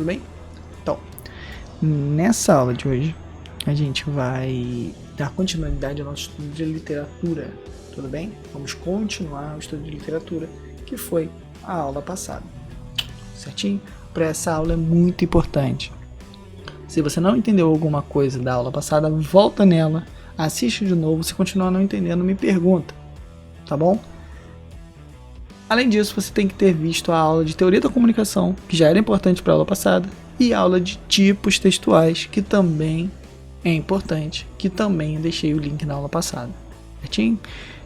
tudo bem? Então, nessa aula de hoje, a gente vai dar continuidade ao nosso estudo de literatura, tudo bem? Vamos continuar o estudo de literatura, que foi a aula passada, certinho? Para essa aula é muito importante. Se você não entendeu alguma coisa da aula passada, volta nela, assiste de novo. Se continuar não entendendo, me pergunta, tá bom? Além disso, você tem que ter visto a aula de teoria da comunicação, que já era importante para a aula passada, e a aula de tipos textuais, que também é importante, que também deixei o link na aula passada, certinho?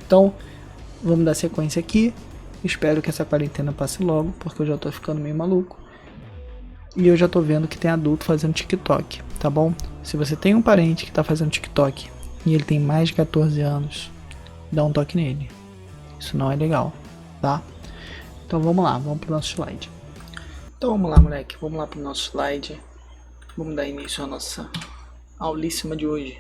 Então, vamos dar sequência aqui. Espero que essa quarentena passe logo, porque eu já tô ficando meio maluco. E eu já tô vendo que tem adulto fazendo TikTok, tá bom? Se você tem um parente que tá fazendo TikTok e ele tem mais de 14 anos, dá um toque nele. Isso não é legal, tá? Então vamos lá, vamos pro nosso slide. Então vamos lá, moleque, vamos lá pro nosso slide. Vamos dar início à nossa aulíssima de hoje.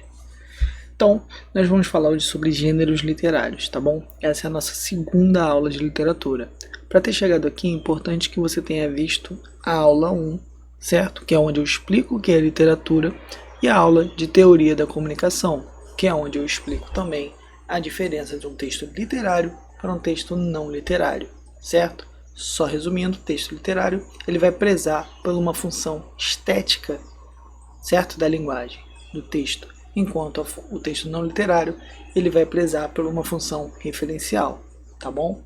Então, nós vamos falar hoje sobre gêneros literários, tá bom? Essa é a nossa segunda aula de literatura. Para ter chegado aqui, é importante que você tenha visto a aula 1, certo? Que é onde eu explico o que é literatura, e a aula de teoria da comunicação, que é onde eu explico também a diferença de um texto literário para um texto não literário, certo? Só resumindo, o texto literário ele vai prezar por uma função estética, certo? Da linguagem, do texto, enquanto o texto não literário ele vai prezar por uma função referencial, tá bom?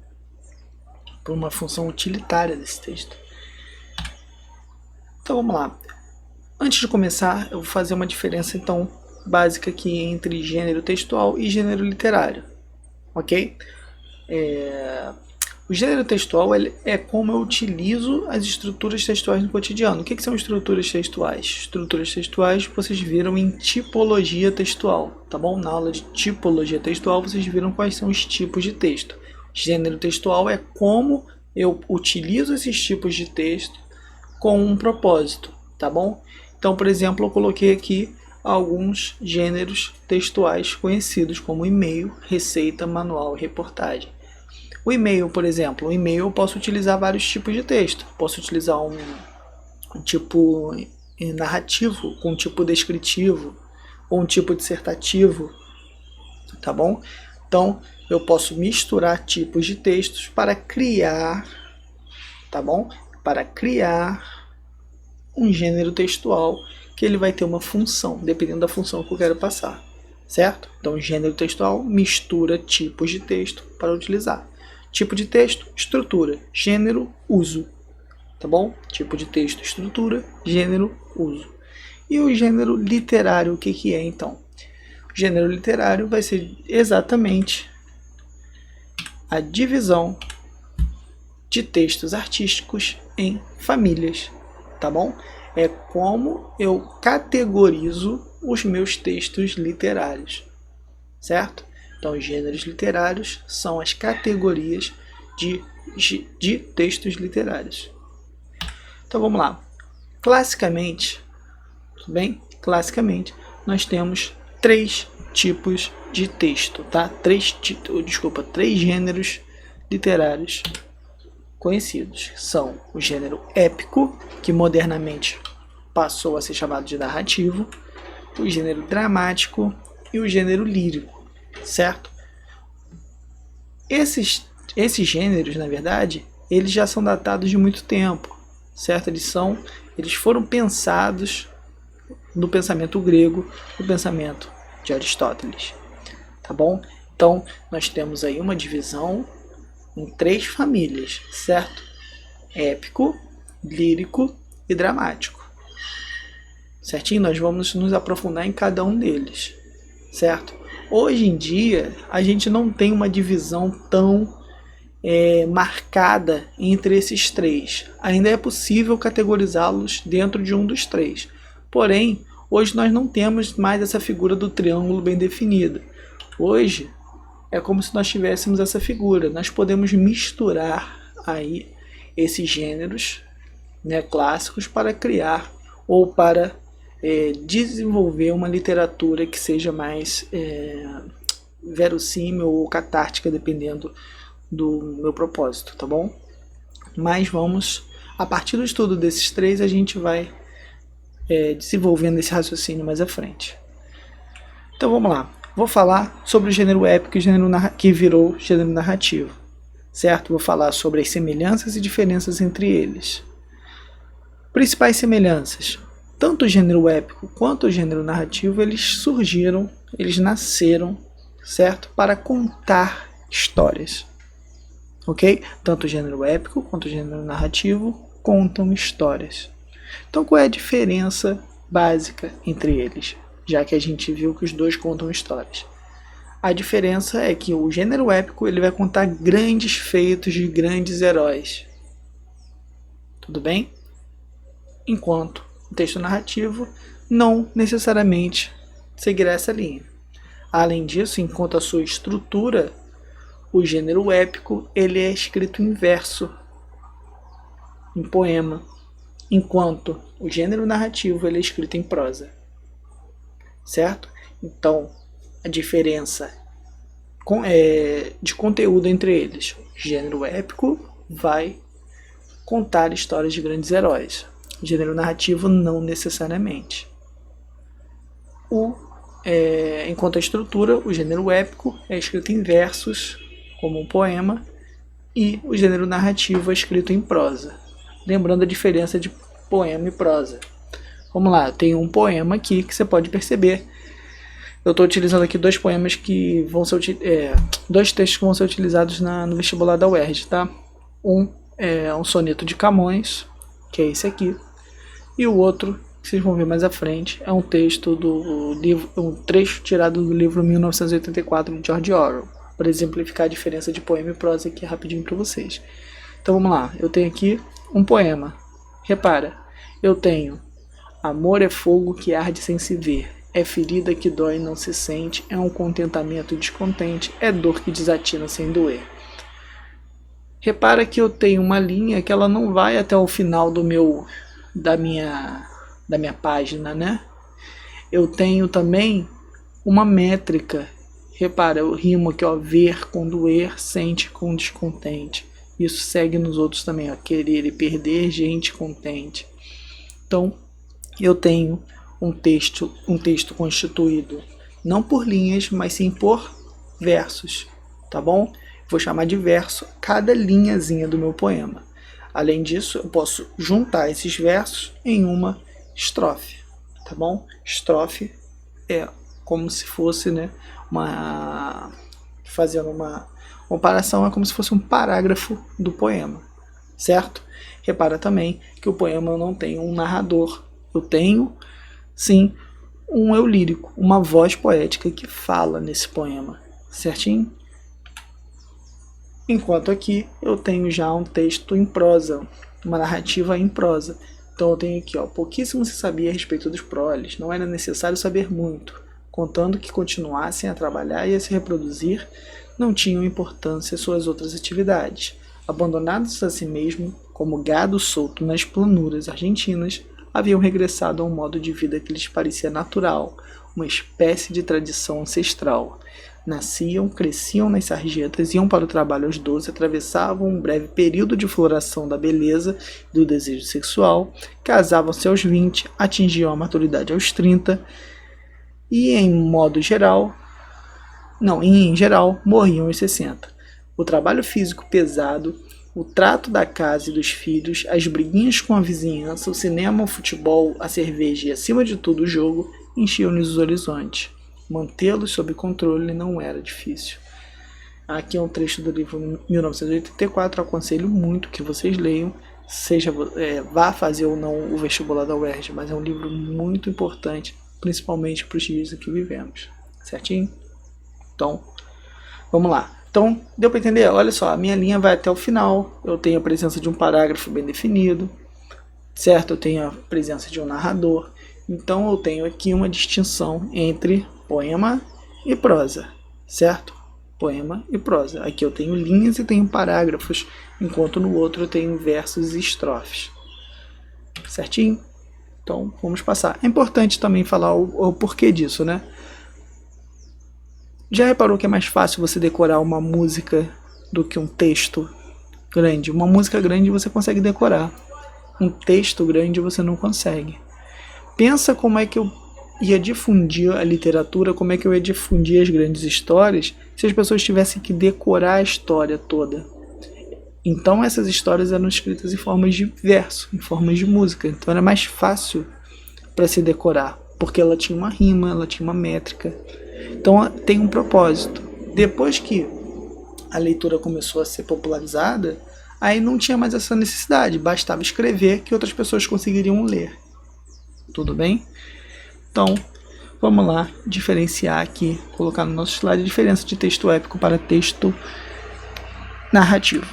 Por uma função utilitária desse texto. Então vamos lá. Antes de começar, eu vou fazer uma diferença então básica aqui entre gênero textual e gênero literário, ok? O gênero textual é como eu utilizo as estruturas textuais no cotidiano. O que são estruturas textuais? Estruturas textuais vocês viram em tipologia textual, tá bom? Na aula de tipologia textual vocês viram quais são os tipos de texto. Gênero textual é como eu utilizo esses tipos de texto com um propósito, tá bom? Então, por exemplo, eu coloquei aqui alguns gêneros textuais conhecidos como e-mail, receita, manual e reportagem. O e-mail, por exemplo, o e-mail eu posso utilizar vários tipos de texto. Posso utilizar um tipo narrativo, com um tipo descritivo, ou um tipo dissertativo, tá bom? Então, eu posso misturar tipos de textos para criar, tá bom? Para criar um gênero textual que ele vai ter uma função, dependendo da função que eu quero passar, certo? Então, gênero textual mistura tipos de texto para utilizar. Tipo de texto, estrutura, gênero, uso, tá bom? Tipo de texto, estrutura, gênero, uso. E o gênero literário, o que é então? O gênero literário vai ser exatamente a divisão de textos artísticos em famílias, tá bom? É como eu categorizo os meus textos literários, certo? Então, os gêneros literários são as categorias de textos literários. Então, vamos lá. Classicamente, tudo bem? Classicamente, nós temos três tipos de texto, tá? Três gêneros literários conhecidos. São o gênero épico, que modernamente passou a ser chamado de narrativo, o gênero dramático e o gênero lírico, certo? Esses gêneros, na verdade, eles já são datados de muito tempo, certo? Eles foram pensados no pensamento grego, no pensamento de Aristóteles, tá bom? Então, nós temos aí uma divisão em três famílias, certo? Épico, lírico e dramático. Certinho? Nós vamos nos aprofundar em cada um deles, certo? Hoje em dia, a gente não tem uma divisão tão marcada entre esses três. Ainda é possível categorizá-los dentro de um dos três. Porém, hoje nós não temos mais essa figura do triângulo bem definida. Hoje, é como se nós tivéssemos essa figura. Nós podemos misturar aí esses gêneros, né, clássicos para criar ou para desenvolver uma literatura que seja mais verossímil ou catártica, dependendo do meu propósito, tá bom? Mas vamos A partir do estudo desses três, a gente vai desenvolvendo esse raciocínio mais à frente. Então vamos lá. Vou falar sobre o gênero épico e o gênero que virou gênero narrativo. Certo? Vou falar sobre as semelhanças e diferenças entre eles. Principais semelhanças. Tanto o gênero épico quanto o gênero narrativo, eles nasceram, certo? Para contar histórias. Ok? Tanto o gênero épico quanto o gênero narrativo contam histórias. Então qual é a diferença básica entre eles? Já que a gente viu que os dois contam histórias. A diferença é que o gênero épico ele vai contar grandes feitos de grandes heróis. Tudo bem? Enquanto o texto narrativo não necessariamente seguirá essa linha. Além disso, enquanto a sua estrutura, o gênero épico ele é escrito em verso, em poema, enquanto o gênero narrativo ele é escrito em prosa. Certo? Então, a diferença de conteúdo entre eles. O gênero épico vai contar histórias de grandes heróis. O gênero narrativo não necessariamente. Enquanto a estrutura, o gênero épico é escrito em versos, como um poema, e o gênero narrativo é escrito em prosa. Lembrando a diferença de poema e prosa. Vamos lá, eu tenho um poema aqui que você pode perceber. Eu estou utilizando aqui dois poemas que vão ser dois textos que vão ser utilizados no vestibular da UERJ, tá? Um é um soneto de Camões, que é esse aqui, e o outro, que vocês vão ver mais à frente, é um texto do livro, um trecho tirado do livro 1984 de George Orwell, para exemplificar a diferença de poema e prosa aqui rapidinho para vocês. Então vamos lá, eu tenho aqui um poema. Repara, eu tenho: amor é fogo que arde sem se ver, é ferida que dói e não se sente, é um contentamento descontente, é dor que desatina sem doer. Repara que eu tenho uma linha que ela não vai até o final da minha página, né? Eu tenho também uma métrica. Repara, eu rimo aqui, ó, ver com doer, sente com descontente. Isso segue nos outros também, ó, querer e perder, gente contente. Então, eu tenho um texto constituído não por linhas, mas sim por versos, tá bom? Vou chamar de verso cada linhazinha do meu poema. Além disso, eu posso juntar esses versos em uma estrofe, tá bom? Estrofe é como se fosse, né, fazendo uma comparação, é como se fosse um parágrafo do poema, certo? Repara também que o poema não tem um narrador. Eu tenho, sim, um eu lírico, uma voz poética que fala nesse poema, certinho? Enquanto aqui eu tenho já um texto em prosa, uma narrativa em prosa. Então eu tenho aqui, ó, pouquíssimo se sabia a respeito dos proles, não era necessário saber muito, contando que continuassem a trabalhar e a se reproduzir, não tinham importância suas outras atividades. Abandonados a si mesmo, como gado solto nas planuras argentinas, haviam regressado a um modo de vida que lhes parecia natural, uma espécie de tradição ancestral. Nasciam, cresciam nas sarjetas, iam para o trabalho aos 12, atravessavam um breve período de floração da beleza e do desejo sexual, casavam-se aos 20, atingiam a maturidade aos 30 e, em geral, morriam aos 60. O trabalho físico pesado, o trato da casa e dos filhos, as briguinhas com a vizinhança, o cinema, o futebol, a cerveja e, acima de tudo, o jogo, enchiam-lhes os horizontes. Mantê-los sob controle não era difícil. Aqui é um trecho do livro 1984, aconselho muito que vocês leiam, vá fazer ou não o vestibular da UERJ, mas é um livro muito importante, principalmente para os dias em que vivemos, certinho? Então, vamos lá. Então, deu para entender? Olha só, a minha linha vai até o final, eu tenho a presença de um parágrafo bem definido, certo? Eu tenho a presença de um narrador, então eu tenho aqui uma distinção entre poema e prosa, certo? Poema e prosa. Aqui eu tenho linhas e tenho parágrafos, enquanto no outro eu tenho versos e estrofes, certinho? Então, vamos passar. É importante também falar o porquê disso, né? Já reparou que é mais fácil você decorar uma música do que um texto grande? Uma música grande você consegue decorar. um texto grande você não consegue. Pensa como é que eu ia difundir a literatura, como é que eu ia difundir as grandes histórias se as pessoas tivessem que decorar a história toda. Então essas histórias eram escritas em formas de verso, em formas de música. Então era mais fácil para se decorar, porque ela tinha uma rima, ela tinha uma métrica. Então tem um propósito. Depois que a leitura começou a ser popularizada, aí não tinha mais essa necessidade, bastava escrever que outras pessoas conseguiriam ler. Tudo bem? Então, vamos lá diferenciar aqui, colocar no nosso slide a diferença de texto épico para texto narrativo.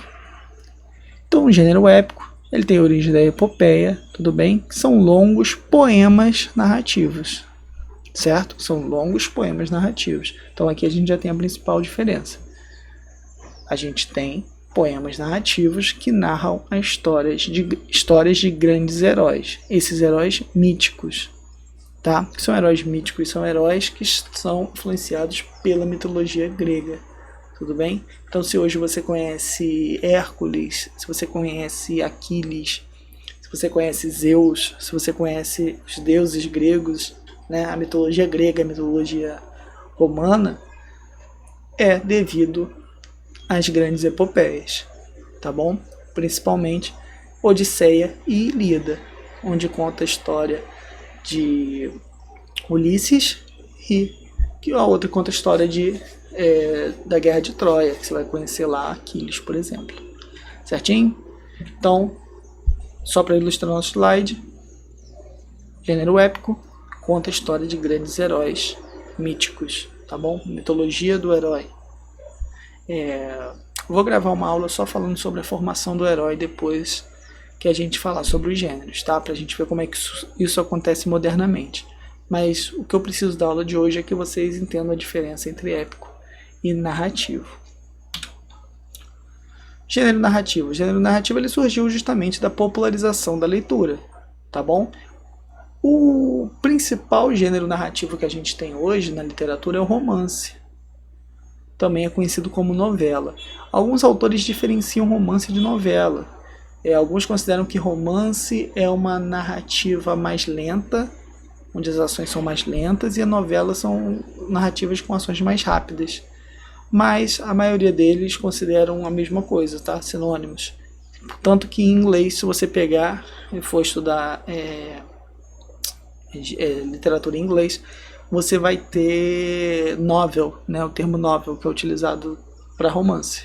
Então, o gênero épico, ele tem origem da epopeia, tudo bem? Que são longos poemas narrativos, certo? São longos poemas narrativos. Então, aqui a gente já tem a principal diferença. A gente tem poemas narrativos que narram as histórias de grandes heróis. Esses heróis míticos, tá? Que são heróis míticos, são heróis que são influenciados pela mitologia grega. Tudo bem? Então, se hoje você conhece Hércules, se você conhece Aquiles, se você conhece Zeus, se você conhece os deuses gregos, né, a mitologia grega, a mitologia romana, é devido às grandes epopeias, tá bom? Principalmente Odisseia e Ilíada, onde conta a história de Ulisses e que a outra conta a história da Guerra de Troia, que você vai conhecer lá Aquiles, por exemplo. Certinho? Então, só para ilustrar nosso slide, gênero épico conta a história de grandes heróis míticos, tá bom? Mitologia do herói. Vou gravar uma aula só falando sobre a formação do herói depois que a gente falar sobre os gêneros, tá? Pra gente ver como é que isso acontece modernamente. Mas o que eu preciso da aula de hoje é que vocês entendam a diferença entre épico e narrativo. Gênero narrativo. O gênero narrativo ele surgiu justamente da popularização da leitura, tá bom? O principal gênero narrativo que a gente tem hoje na literatura é o romance. Também é conhecido como novela. Alguns autores diferenciam romance de novela. Alguns consideram que romance é uma narrativa mais lenta, onde as ações são mais lentas, e a novela são narrativas com ações mais rápidas. Mas a maioria deles consideram a mesma coisa, tá? Sinônimos. Tanto que em inglês, se você pegar e for estudar literatura em inglês, você vai ter novel, né? O termo novel que é utilizado para romance.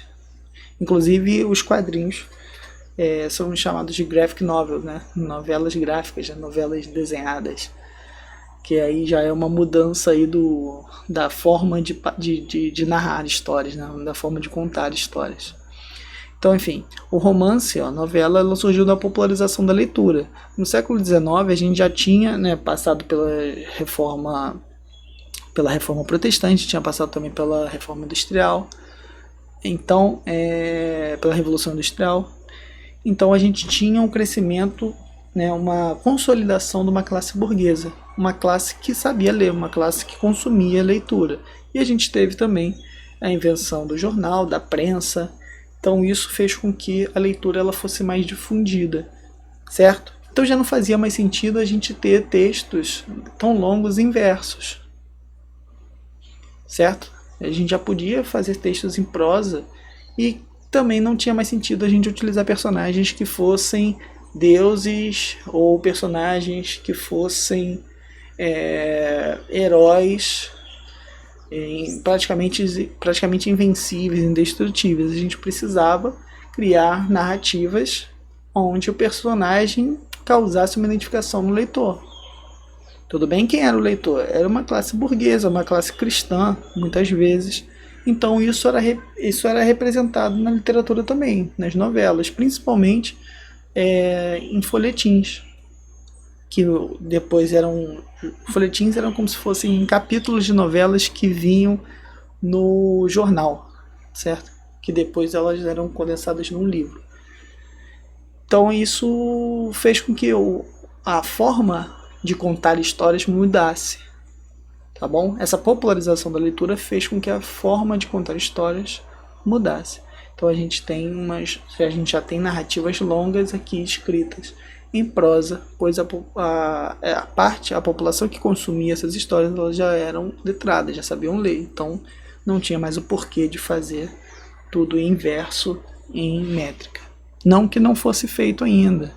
Inclusive os quadrinhos são chamados de graphic novel, né? Novelas gráficas, novelas desenhadas, que aí já é uma mudança aí da forma de narrar histórias, né? Da forma de contar histórias. Então, enfim, o romance, a novela, ela surgiu da popularização da leitura. No século XIX, a gente já tinha, né, passado pela reforma protestante, tinha passado também pela reforma industrial, então, pela Revolução Industrial. Então, a gente tinha um crescimento, né, uma consolidação de uma classe burguesa, uma classe que sabia ler, uma classe que consumia leitura. E a gente teve também a invenção do jornal, da prensa. Então isso fez com que a leitura ela fosse mais difundida, certo? Então já não fazia mais sentido a gente ter textos tão longos em versos, certo? A gente já podia fazer textos em prosa e também não tinha mais sentido a gente utilizar personagens que fossem deuses ou personagens que fossem heróis praticamente invencíveis, indestrutíveis. A gente precisava criar narrativas onde o personagem causasse uma identificação no leitor. Tudo bem? Quem era o leitor? Era uma classe burguesa, uma classe cristã, muitas vezes. Então isso era representado na literatura também, nas novelas, principalmente em folhetins, que depois folhetins eram como se fossem capítulos de novelas que vinham no jornal, certo? Que depois elas eram condensadas num livro. Então isso fez com que a forma de contar histórias mudasse, tá bom? Essa popularização da leitura fez com que a forma de contar histórias mudasse. Então a gente já tem narrativas longas aqui escritas em prosa, pois a população que consumia essas histórias, elas já eram letradas, já sabiam ler, então não tinha mais o porquê de fazer tudo em verso, em métrica. Não que não fosse feito ainda,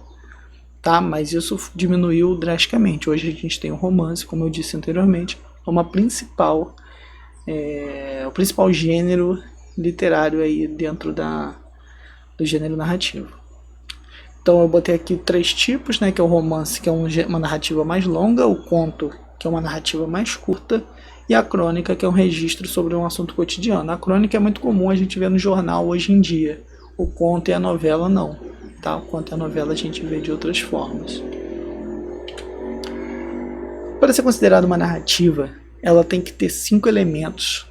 tá? Mas isso diminuiu drasticamente. Hoje a gente tem o romance, como eu disse anteriormente, o principal gênero literário aí dentro do gênero narrativo. Então eu botei aqui 3 tipos, né, que é o romance, que é uma narrativa mais longa, o conto, que é uma narrativa mais curta, e a crônica, que é um registro sobre um assunto cotidiano. A crônica é muito comum a gente ver no jornal hoje em dia. O conto e a novela não, tá? O conto e a novela a gente vê de outras formas. Para ser considerada uma narrativa, ela tem que ter 5 elementos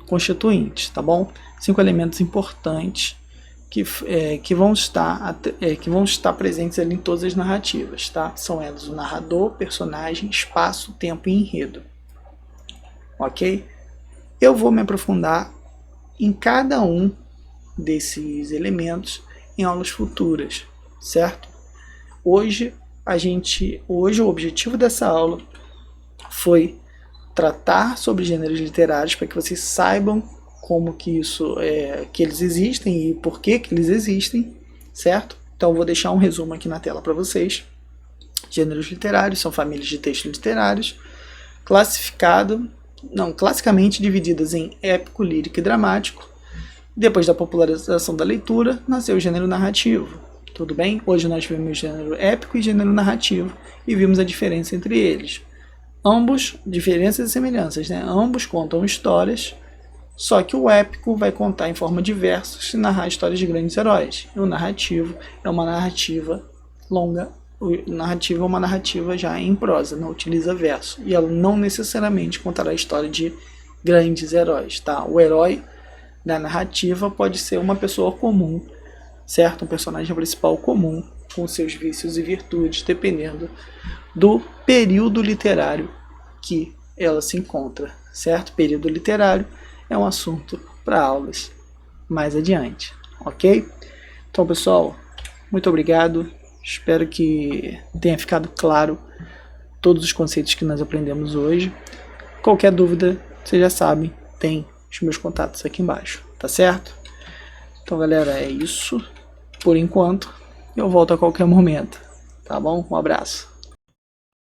constituintes, tá bom? 5 elementos importantes que vão estar presentes ali em todas as narrativas, tá? São elas o narrador, personagem, espaço, tempo e enredo. Ok? Eu vou me aprofundar em cada um desses elementos em aulas futuras, certo? Hoje o objetivo dessa aula foi tratar sobre gêneros literários para que vocês saibam como que eles existem e por que eles existem, certo? Então eu vou deixar um resumo aqui na tela para vocês. Gêneros literários são famílias de textos literários, classicamente divididas em épico, lírico e dramático. Depois da popularização da leitura, nasceu o gênero narrativo. Tudo bem? Hoje nós vimos gênero épico e gênero narrativo e vimos a diferença entre eles. Ambos, diferenças e semelhanças, né? Ambos contam histórias, só que o épico vai contar em forma de versos e narrar histórias de grandes heróis. E o narrativo é uma narrativa longa. O narrativo é uma narrativa já em prosa, não utiliza verso. E ela não necessariamente contará a história de grandes heróis, tá? O herói da narrativa pode ser uma pessoa comum, certo? Um personagem principal comum, com seus vícios e virtudes, dependendo do período literário que ela se encontra, certo? Período literário é um assunto para aulas mais adiante, ok? Então, pessoal, muito obrigado. Espero que tenha ficado claro todos os conceitos que nós aprendemos hoje. Qualquer dúvida, vocês já sabem, tem os meus contatos aqui embaixo, tá certo? Então, galera, é isso por enquanto. Eu volto a qualquer momento, tá bom? Um abraço.